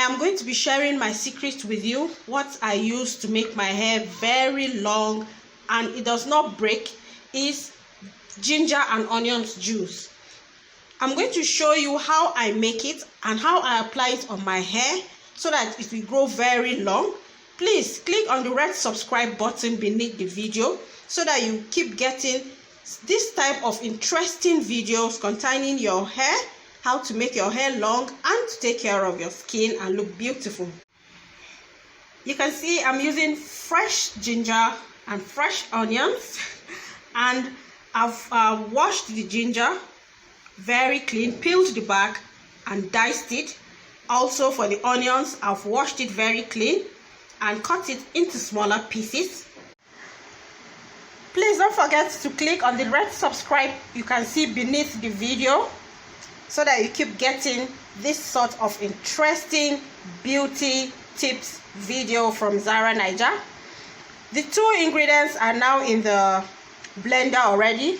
am going to be sharing my secret with you, what I use to make my hair very long and it does not break is ginger and onions juice. I'm going to show you how I make it and how I apply it on my hair so that it will grow very long. Please click on the red subscribe button beneath the video so that you keep getting this type of interesting videos containing your hair, how to make your hair long and to take care of your skin and look beautiful. You can see I'm using fresh ginger and fresh onions, and I've washed the ginger very clean, peeled the back and diced it. Also for the onions, I've washed it very clean and cut it into smaller pieces. Please don't forget to click on the red subscribe you can see beneath the video so that you keep getting this sort of interesting beauty tips video from Zara Naija. The two ingredients are now in the blender already,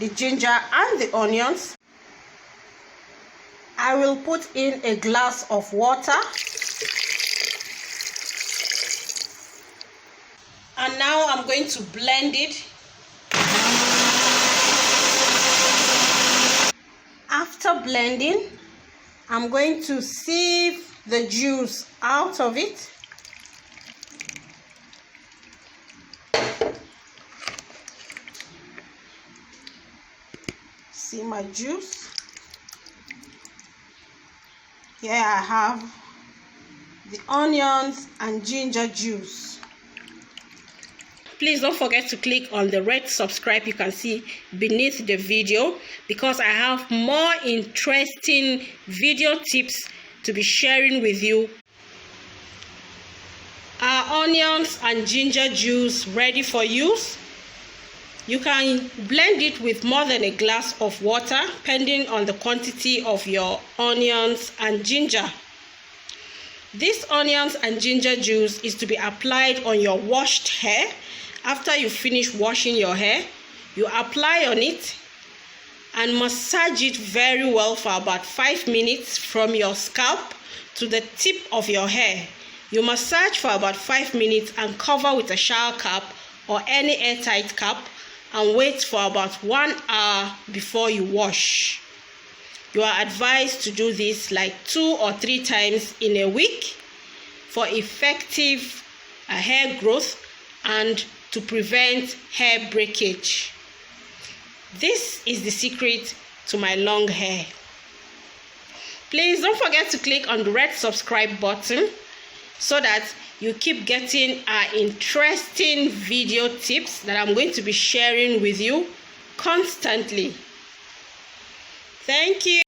the ginger and the onions. I will put in a glass of water. And now I'm going to blend it. After blending, I'm going to sieve the juice out of it. See my juice? Here I have the onions and ginger juice. Please don't forget to click on the red subscribe you can see beneath the video, because I have more interesting video tips to be sharing with you. Our onions and ginger juice ready for use. You can blend it with more than a glass of water, depending on the quantity of your onions and ginger. This onions and ginger juice is to be applied on your washed hair. After you finish washing your hair, you apply on it and massage it very well for about 5 minutes from your scalp to the tip of your hair. You massage for about 5 minutes and cover with a shower cap or any airtight cap and wait for about 1 hour before you wash. You are advised to do this like 2 or 3 times in a week for effective hair growth and to prevent hair breakage. This is the secret to my long hair. Please don't forget to click on the red subscribe button so that you keep getting our interesting video tips that I'm going to be sharing with you constantly. Thank you.